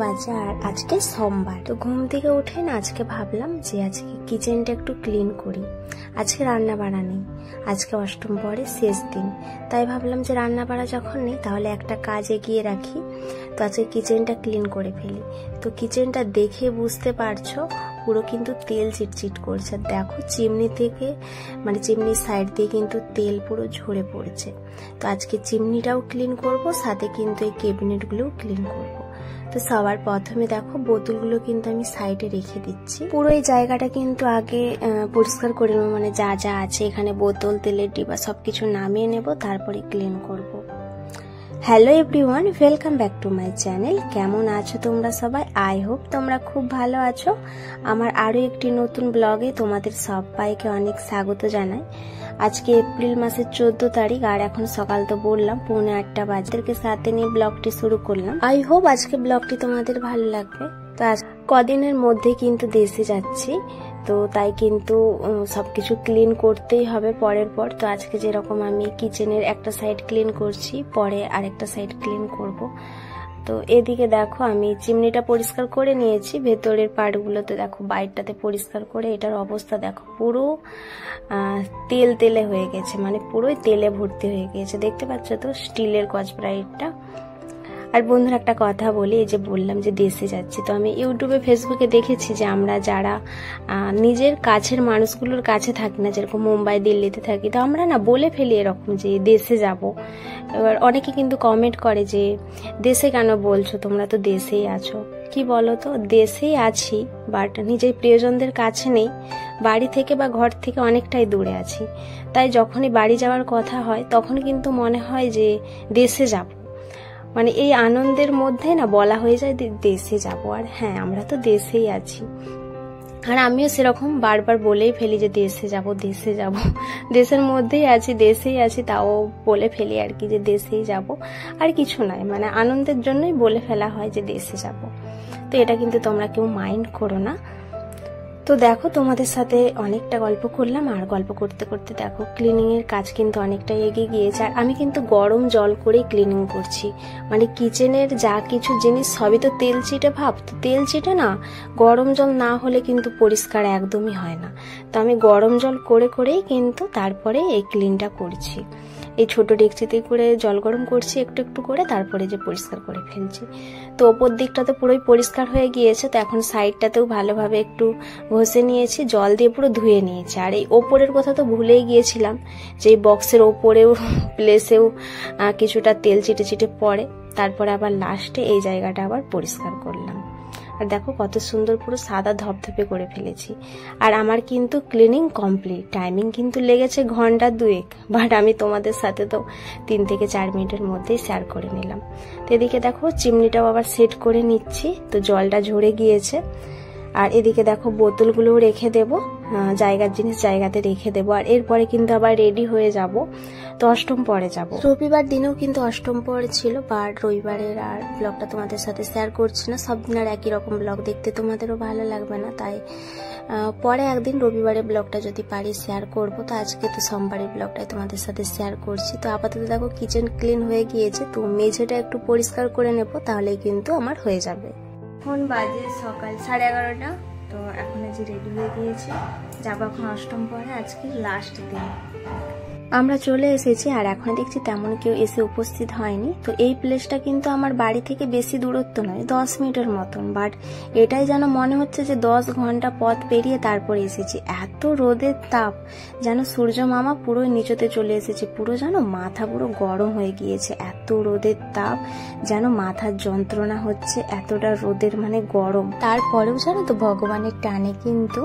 বাজে আর আজকে সোমবার। তো ঘুম থেকে উঠে না আজকে ভাবলাম যে আজকে কিচেনটা একটু ক্লিন করি। আজকে রান্না বাড়া নেই, আজকে অষ্টম পরে শেষ দিন, তাই ভাবলাম যে রান্না বাড়া যখন নেই তাহলে একটা কাজ এগিয়ে রাখি। তো আজকে কিচেনটা ক্লিন করে ফেলি। তো কিচেনটা দেখে বুঝতে পারছো পুরো কিন্তু তেল চিটচিট করছে। দেখো চিমনি থেকে মানে চিমনির সাইড দিয়ে কিন্তু তেল পুরো ঝরে পড়ছে। তো আজকে চিমনিটাও ক্লিন করব, সাথে কিন্তু এই ক্যাবিনেটগুলোও ক্লিন করব। তো সবার প্রথমে দেখো বোতলগুলো কিন্তু আমি সাইডে রেখে দিচ্ছি। পুরো এই জায়গাটা কিন্তু আগে পরিষ্কার করে নেবো, মানে যা যা আছে এখানে বোতল, তেলের ডিবা সবকিছু নামিয়ে নেব, তারপরে ক্লিন করব। Hello everyone, welcome back to my channel. কেমন আছো তোমরা সবাই? আই হোপ তোমরা খুব ভালো আছো। আমার আরও একটি নতুন ব্লগে তোমাদের সবাইকে অনেক স্বাগত জানাই। আজকে এপ্রিল মাসের 14 তারিখ আর এখন সকাল তো বললাম 7:45 বাজে সাথে নিয়ে ব্লগটি শুরু করলাম। আই হোপ আজকে ব্লগটি তোমাদের ভালো লাগবে। তো আজ কদিনের মধ্যে কিন্তু দেশে যাচ্ছি, তো তাই কিন্তু সবকিছু ক্লিন করতেই হবে পরের পর। তো আজকে যেরকম আমি কিচেনের একটা সাইড ক্লিন করছি, পরে আরেকটা সাইড ক্লিন করব। তো এদিকে দেখো আমি চিমনিটা পরিষ্কার করে নিয়েছি, ভেতরের পার্টগুলো তো দেখো বাইরটাতে পরিষ্কার করে এটার অবস্থা দেখো পুরো তেল তেলে হয়ে গেছে, মানে পুরোই তেলে ভর্তি হয়ে গেছে। দেখতে পাচ্ছ তো স্টিলের কচব্রাইটটা। আর বন্ধুরা একটা কথা বলি, এই যে বললাম যে দেশে যাচ্ছি, তো আমি ইউটিউবে ফেসবুকে দেখেছি যে আমরা যারা নিজের কাছের মানুষগুলোর কাছে থাকি না, যেরকম মুম্বাই দিল্লিতে থাকি, তো আমরা না বলে ফেলি এরকম যে দেশে যাব। এবার অনেকে কিন্তু কমেন্ট করে যে দেশে কেন বলছো, তোমরা তো দেশেই আছো। কি বলো তো, দেশেই আছি বাট নিজের প্রিয়জনদের কাছে নেই, বাড়ি থেকে বা ঘর থেকে অনেকটাই দূরে আছি। তাই যখনই বাড়ি যাওয়ার কথা হয় তখন কিন্তু মনে হয় যে দেশে যাব, মানে এই আনন্দের মধ্যে না বলা হয়ে যায় দেশে যাব। আর হ্যাঁ, আমরা তো দেশেই আছি, আর আমিও সেরকম বারবার বলেই ফেলি যে দেশে যাব দেশে যাব, দেশের মধ্যেই আছি, দেশেই আছি, তাও বলে ফেলি আর কি যে দেশেই যাব। আর কিছু নয়, মানে আনন্দের জন্যই বলে ফেলা হয় যে দেশে যাব। তো এটা কিন্তু তোমরা কেউ মাইন্ড করো না। তো দেখো তোমাদের সাথে অনেকটা গল্প করলাম, আর গল্প করতে করতে দেখো ক্লিনিং এর কাজ কিন্তু অনেকটাই এগিয়ে গিয়েছে। আর আমি কিন্তু গরম জল করেই ক্লিনিং করছি, মানে কিচেনের যা কিছু জিনিস সবই তো তেল চিটে ভাব, তো তেল চিটে না গরম জল না হলে কিন্তু পরিষ্কার একদমই হয় না। তো আমি গরম জল করে করেই কিন্তু তারপরে এই ক্লিনটা করছি। এই ছোট ডেকচিতে করে জল গরম করছি একটু একটু করে, তারপরে যে পরিষ্কার করে ফেলছি। তো ওপর দিকটা তো পুরোই পরিষ্কার হয়ে গিয়েছে, তো এখন সাইডটাতেও ভালোভাবে একটু ঘষে নিয়েছি, জল দিয়ে পুরো ধুয়ে নিয়েছি। আর এই ওপরের কথা তো ভুলেই গিয়েছিলাম যে এই বক্সের ওপরেও প্লেসেও কিছুটা তেল চিটে চিটে পড়ে, তারপরে আবার লাস্টে এই জায়গাটা আবার পরিষ্কার করলাম। আর দেখো কত সুন্দর পুরো সাদা ধপধপে করে ফেলেছি। আর আমার কিন্তু ক্লিনিং কমপ্লিট, টাইমিং কিন্তু লেগেছে ঘন্টা 2, বাট আমি তোমাদের সাথে তো 3 থেকে 4 মিনিটের মধ্যেই শেয়ার করে নিলাম। তো এদিকে দেখো চিমনিটাও আবার সেট করে নিচ্ছি, তো জলটা ঝরে গিয়েছে। আর এদিকে দেখো বোতলগুলোও রেখে দেব, জায়গার জিনিস জায়গাতে রেখে দেবো। আর এরপরে কিন্তু আবার রেডি হয়ে যাব, তো অষ্টম পরে যাব। রবিবার দিনেও কিন্তু অষ্টম পরে ছিল, বাট রবিবারের আর ব্লগটা তোমাদের সাথে শেয়ার করছি না। সব দিন আর একই রকম ব্লগ দেখতে তোমাদেরও ভালো লাগবে না, তাই পরে একদিন রবিবারের ব্লগটা যদি পারি শেয়ার করব। তো আজকে তো সোমবারের ব্লগটাই তোমাদের সাথে শেয়ার করছি। তো আপাতত দেখো কিচেন ক্লিন হয়ে গিয়েছে, তো মেঝেটা একটু পরিষ্কার করে নেব, তাহলেই কিন্তু আমার হয়ে যাবে। এখন বাজে সকাল 11:30, তো এখন যে রেডি হয়ে গিয়েছে, যাবো এখন অষ্টম পরে, আজকে লাস্ট দিন। আমরা চলে এসেছি, আর এখন দেখছি তেমন কেউ এসে উপস্থিত হয়নি। তো এই প্লেসটা কিন্তু আমার বাড়ি থেকে বেশি দূরত্ব নয়, 10 মিনিটের মতন, বাট এটাই যেন মনে হচ্ছে যে 10 ঘন্টা পথ পেরিয়ে তারপরে এসেছি। এত রোদের তাপ, যেন সূর্য মামা পুরো নিচতে চলে এসেছে, পুরো যেন মাথা পুরো গরম হয়ে গিয়েছে। এত রোদের তাপ, যেন মাথার যন্ত্রণা হচ্ছে, এতটা রোদের মানে গরম। তারপরেও জানো তো ভগবানের টানে কিন্তু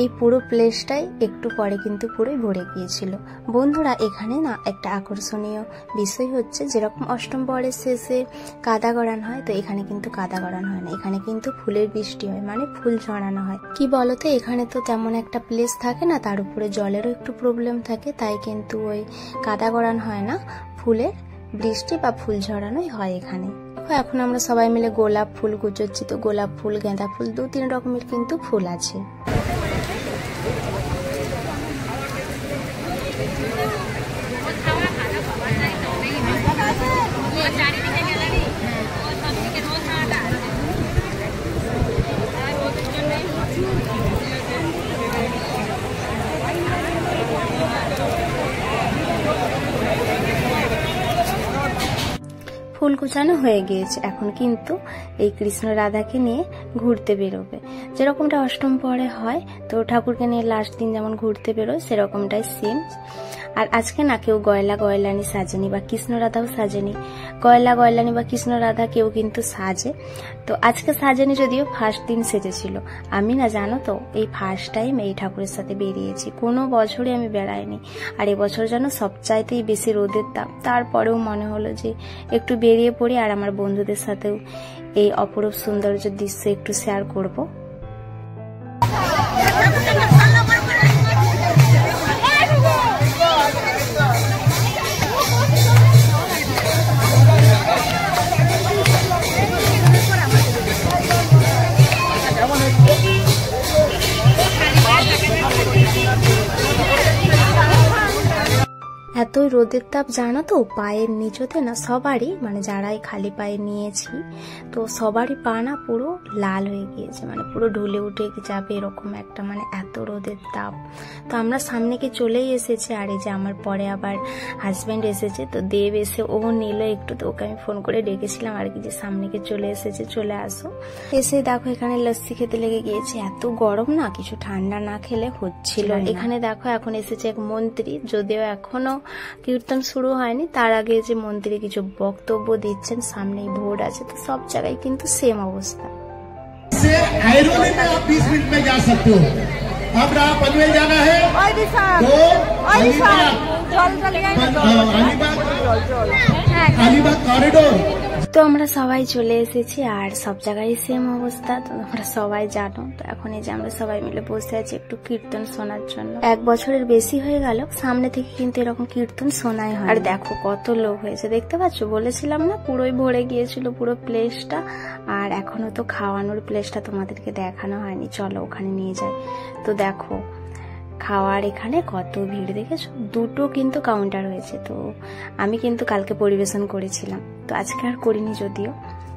এই পুরো প্লেসটাই একটু পরে কিন্তু পুরোই ভরে গিয়েছিল। বন্ধুরা এখানে না একটা আকর্ষণীয় বিষয় হচ্ছে, যেরকম অষ্টম পরের শেষে কাদা গড়ান হয়, তো এখানে কিন্তু কাদা গড়ান হয় না, এখানে কিন্তু ফুলের বৃষ্টি হয়, মানে ফুল ঝরানো হয়। কি বলতো, এখানে তো তেমন একটা প্লেস থাকে না, তার উপরে জলেরও একটু প্রবলেম থাকে, তাই কিন্তু ওই কাদা গড়ান হয় না, ফুলের বৃষ্টি বা ফুল ঝরানোই হয় এখানে। এখন আমরা সবাই মিলে গোলাপ ফুল গুজোচ্ছি, তো গোলাপ ফুল, গাঁদা ফুল, 2-3 রকমের কিন্তু ফুল আছে। ফুল কুচানো হয়ে গিয়েছে, এখন কিন্তু এই কৃষ্ণ রাধাকে নিয়ে ঘুরতে বেরোবে। যেরকমটা অষ্টম পরে হয়, তো ঠাকুরকে নিয়ে লাস্ট দিন যেমন ঘুরতে বেরোয় সেরকমটাই সেম। আর আজকে না কেউ গয়লা গয়লানি সাজেনি বা কৃষ্ণ রাধাও সাজেনি। গয়লা গয়লানি বা কৃষ্ণ রাধা কেউ কিন্তু সাজে, তো আজকে সাজেনি, যদিও ফার্স্ট দিন সেজেছিল। আমি না জানো তো এই ফার্স্ট টাইম এই ঠাকুরের সাথে বেরিয়েছি, কোনো বছরই আমি বেড়াইনি। আর এবছর যেন সবচাইতেই বেশি রোদের তাপ, তারপরেও মনে হলো যে একটু বেরিয়ে পড়ি আর আমার বন্ধুদের সাথেও এই অপরূপ সৌন্দর্য দৃশ্য একটু শেয়ার করব। এতই রোদের তাপ জানো তো, পায়ের নিচতে না সবারই, মানে যারাই খালি পায়ে নিয়েছি তো সবারই পা না পুরো লাল হয়ে গিয়েছে, মানে পুরো ঢুলে উঠে যাবে এরকম একটা, মানে এত রোদের তাপ। তো আমরা সামনেকে চলেই এসেছি। আর এই যে আমার পরে আবার হাজব্যান্ড এসেছে, তো দেব এসে ও নিল একটু, তো ওকে আমি ফোন করে ডেকেছিলাম আর কি যে সামনেকে চলে এসেছে, চলে আসো। এসে দেখো এখানে লস্যি খেতে লেগে গিয়েছে, এত গরম না কিছু ঠান্ডা না খেলে হচ্ছিল। এখানে দেখো এখন এসেছে এক মন্ত্রী, যদিও এখনো কীর্তন শুরু হয়নি, তার আগে যে মন্ত্রী কিছু বক্তব্য দিচ্ছেন, সামনেই ভোট আছে, তো সব জায়গায় কিন্তু সেম অবস্থা। पनवेल जाना है अलीबाग कॉरिडोर। তো আমরা সবাই চলে এসেছি আর সব জায়গায় সেম অবস্থা, তো আমরা সবাই জানো। তো এখন এই যে আমরা সবাই মিলে বসে আছি একটু কীর্তন শোনার জন্য। 1 বছরের বেশি হয়ে গেল সামনে থেকে কিন্তু এরকম কীর্তন শোনাই হয়। আর দেখো কত লোক হয়েছে, দেখতে পাচ্ছ, বলেছিলাম না পুরোই ভরে গিয়েছিল পুরো প্লেসটা। আর এখনো তো খাওয়ানোর প্লেসটা তোমাদেরকে দেখানো হয়নি, চলো ওখানে নিয়ে যাই। তো দেখো খাওয়ার এখানে কত ভিড় দেখেছো, 2টো কিন্তু কাউন্টার হয়েছে। তো আমি কিন্তু কালকে পরিবেশন করেছিলাম, তো আজকে আর করিনি যদিও।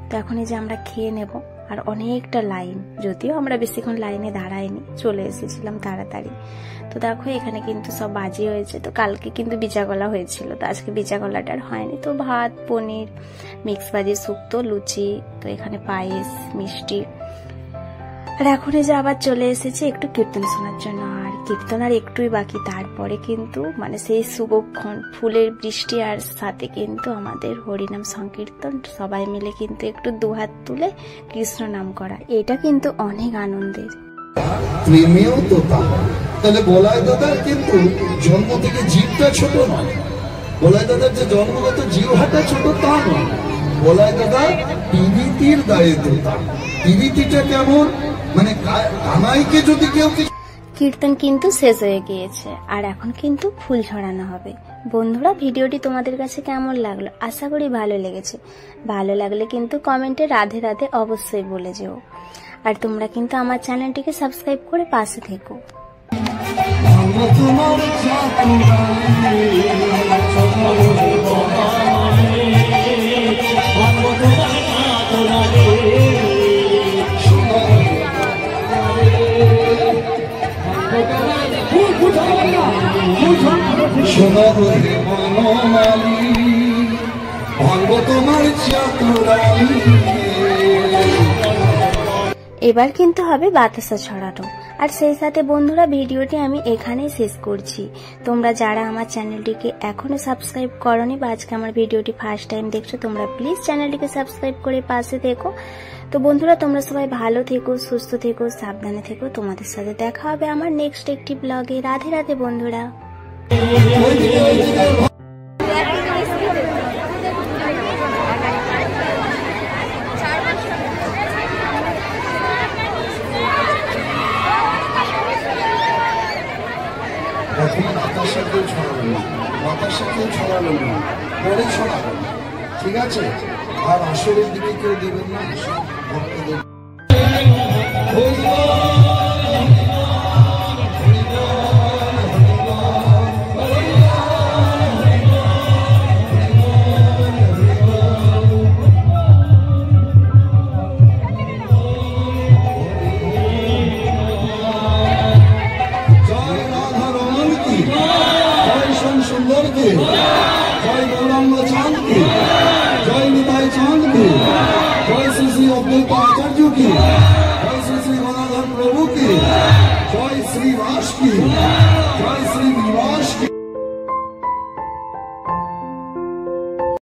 তো এখন এই যে আমরা খেয়ে নেব, আর অনেকটা লাইন, যদিও আমরা বেশিক্ষণ লাইনে দাঁড়াইনি, চলে এসেছিলাম তাড়াতাড়ি। তো দেখো এখানে কিন্তু সব বাজি হয়েছে, তো কালকে কিন্তু বিচাগলা হয়েছিল, তো আজকে বিচাগলাটা আর হয়নি। তো ভাত, পনির, মিক্স ভাজি, শুক্তো, লুচি, তো এখানে পায়েস, মিষ্টি। আর এখন এই যে আবার চলে এসেছি একটু কীর্তন শোনার জন্য। আর কীর্তন আর একটুই বাকি, তারপরে কিন্তু মানে সেই শুভক্ষণ, ফুলের বৃষ্টি, আর সাথে কিন্তু আমাদের হরিনাম সংকীর্তন, সবাই মিলে কিন্তু একটু দুহাত তুলে কৃষ্ণ নাম করা, এটা কিন্তু অনেক আনন্দের। প্রেমেও তো তাহলে বলাই দাদার কিন্তু জন্ম থেকে জীবটা ছোট নয়, বলাই দাদার যে জন্মগত জিহ্বাটা ছোট তা নয়, বলাই দাদা বিভীতির দায়ে দোতা। বিভীতিটা কেমন, মানে কানাইকে যদি কেউ। কীর্তন কিন্তু শেষ হয়ে গিয়েছে আর এখন কিন্তু ফুল ছড়ানো হবে। বন্ধুরা ভিডিওটি তোমাদের কাছে কেমন লাগলো, আশা করি ভালো লেগেছে। ভালো লাগলে কিন্তু কমেন্টে রাধে রাধে অবশ্যই বলে যেও। আর তোমরা কিন্তু আমার চ্যানেলটিকে সাবস্ক্রাইব করে পাশে থেকো। এবার কিন্তু হবে বাতাসা ছড়ানো। আর সেই সাথে বন্ধুরা ভিডিওটি আমি এখানেই শেষ করছি। তোমরা যারা আমার চ্যানেলটিকে এখনো সাবস্ক্রাইব করোনি বা আজকে আমার ভিডিওটি ফার্স্ট টাইম দেখছো, তোমরা প্লিজ চ্যানেলটিকে সাবস্ক্রাইব করে পাশে থেকো। তো বন্ধুরা তোমরা সবাই ভালো থেকো, সুস্থ থেকো, সাবধানে থেকো। তোমাদের সাথে দেখা হবে আমার নেক্সট একটি ব্লগে। রাধে রাধে বন্ধুরা। ছড়ালো না, পরে ছড়াবো, ঠিক আছে? আর আসরের দিকে কেউ দেবেন না ভক্তদের। জয় গৌরাঙ্গ চাঁদ কি, জয় নিতাই की, जय श्री श्री गदाधर प्रभु की, जय श्री वास की, जय श्री निवास की।